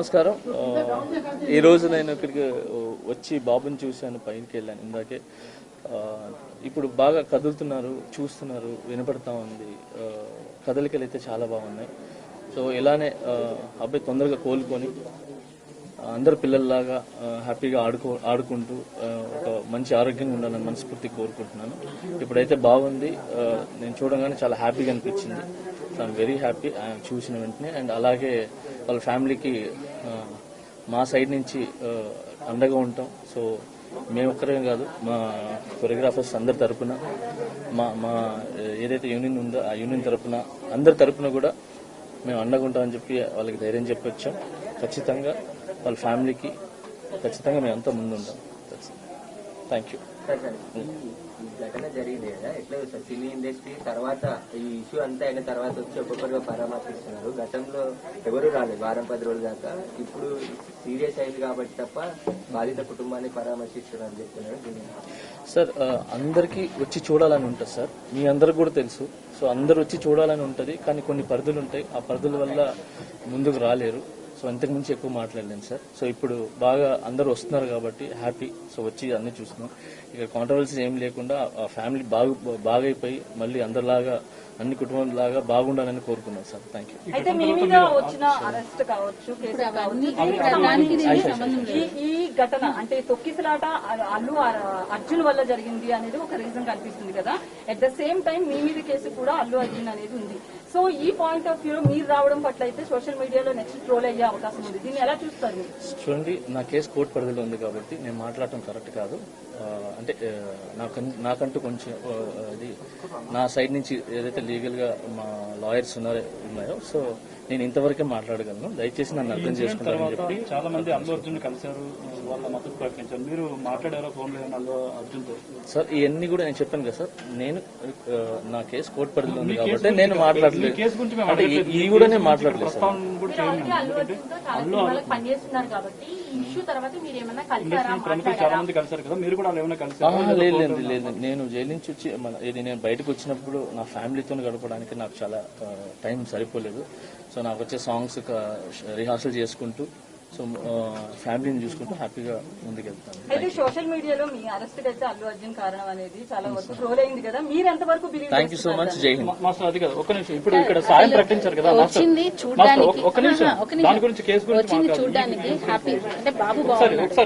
నమస్కారం. ఈరోజు నేను ఇక్కడికి వచ్చి బాబుని చూశాను, పైకి వెళ్ళాను ఇందాకే. ఇప్పుడు బాగా కదులుతున్నారు, చూస్తున్నారు, వినపడతా ఉంది. కదలికలు అయితే చాలా బాగున్నాయి. సో ఇలానే అబ్బాయి తొందరగా కోలుకొని అందరు పిల్లల్లాగా హ్యాపీగా ఆడుకుంటూ ఒక మంచి ఆరోగ్యంగా ఉండాలని మనస్ఫూర్తి కోరుకుంటున్నాను. ఇప్పుడైతే బాగుంది. నేను చూడగానే చాలా హ్యాపీగా అనిపించింది. సో ఐఎమ్ వెరీ హ్యాపీ ఆయన చూసిన వెంటనే. అండ్ అలాగే వాళ్ళ ఫ్యామిలీకి మా సైడ్ నుంచి అండగా ఉంటాం. సో మేము ఒక్కరేం కాదు, మా కొరియోగ్రాఫర్స్ అందరి తరపున, మా ఏదైతే యూనియన్ ఉందో ఆ యూనియన్ తరపున, అందరి తరపున కూడా మేము అండగా ఉంటామని చెప్పి వాళ్ళకి ధైర్యం చెప్పి వచ్చాం. ఖచ్చితంగా వాళ్ళ ఫ్యామిలీకి ఖచ్చితంగా మేము అంతా ముందు ఉంటాం. Thank you. ఘటన జరిగింది కదా, ఎట్లా సార్ సినీ ఇండస్ట్రీ తర్వాత ఈ ఇష్యూ అంతా అయిన తర్వాత వచ్చి ఒక్కొక్కరుగా పరామర్శిస్తున్నారు. గతంలో ఎవరు రాలేదు వారం 10 రోజుల దాకా. ఇప్పుడు సీరియస్ అయింది కాబట్టి తప్ప బాధిత కుటుంబాన్ని పరామర్శిస్తున్నారు చెప్తున్నారు. సార్ అందరికీ వచ్చి చూడాలని ఉంటుంది సార్, మీ అందరికి కూడా తెలుసు. సో అందరు వచ్చి చూడాలని ఉంటుంది, కానీ కొన్ని పరిధులు ఉంటాయి. ఆ పరిధుల వల్ల ముందుకు రాలేరు. సో అంతకు మించి ఎక్కువ మాట్లాడలేను సార్. సో ఇప్పుడు బాగా అందరూ వస్తున్నారు కాబట్టి హ్యాపీ. సో వచ్చి అన్ని చూస్తున్నాం. ఇక్కడ కాంట్రవర్సీస్ ఏం లేకుండా ఆ ఫ్యామిలీ బాగైపోయి మళ్ళీ అందరిలాగా అన్ని కుటుంబాలలాగా బాగుండాలని కోరుకున్నాం సార్. Thank you. అయితే మీ మీద వచ్చిన అరెస్ట్ కావచ్చు, కేసు కావచ్చు, ఈ ఘటన అంటే తొక్కిసలాట అల్లు అర్జున్ వల్ల జరిగింది అనేది ఒక రీజన్ కనిపిస్తుంది కదా. అట్ ద సేమ్ టైం మీ మీద కేసు కూడా అల్లు అర్జున్ అనేది ఉంది. సో ఈ పాయింట్ ఆఫ్ వ్యూలో మీరు రావడం పట్ల అయితే సోషల్ మీడియాలో నెక్స్ట్ ట్రోల్ అయ్యే అవకాశం ఉంది. దీన్ని ఎలా చూస్తారు? చూడండి, నా కేసు కోర్టు పరిధిలో ఉంది కాబట్టి నేను మాట్లాడటం కరెక్ట్ కాదు. అంటే నాకంటూ కొంచెం అది నా సైడ్ నుంచి ఏదైతే లీగల్ గా మా లాయర్స్ ఉన్నాయో, సో నేను ఇంతవరకే మాట్లాడగలను. దయచేసి నన్ను అర్థం చేసుకుంటారని చెప్పి. చాలా మంది అల్లు అర్జున్ కలిశారు, వాళ్ళ మద్దతు ప్రకటించారు. మీరు మాట్లాడారో ఫోన్ లో అల్లు అర్జున్ సార్? ఇవన్నీ కూడా నేను చెప్పాను కదా సార్, నేను నా కేసు కోర్టు పరిధిలో ఉంది కాబట్టి నేను మాట్లాడలేదు. అంటే ఇవి కూడా నేను మాట్లాడలేదు సార్. చాలా మంది కలిసారు కదా, మీరు కూడా ఏమైనా కలిసారు? లేదు. నేను జైలు నుంచి వచ్చి నేను బయటకు వచ్చినప్పుడు నా ఫ్యామిలీతో గడపడానికి నాకు చాలా టైం సరిపోలేదు. సో నాకు వచ్చే సాంగ్స్ రిహార్సల్ చేసుకుంటూ, సో ఫ్యామిలీని చూసుకుంటూ హ్యాపీగా ముందుకెళ్తాను. అయితే సోషల్ మీడియాలో మీ అరెస్ట్ అయితే అల్లు అర్జున్ కారణం అనేది చాలా వరకు ట్రోల్ అయింది కదా, మీరు ఎంతవరకు believe? Thank you so much. జై హింద్. మాస్టర్ అది కదా, ఒక్క నిమిషం. ఇప్పుడు ఇక్కడ సాయం ప్రకటించారు కదా మాస్టర్, ఒక్క నిమిషం దాని గురించి కేసు గురించి చూడడానికి హ్యాపీ అంటే బాబు బాగున్నాడు.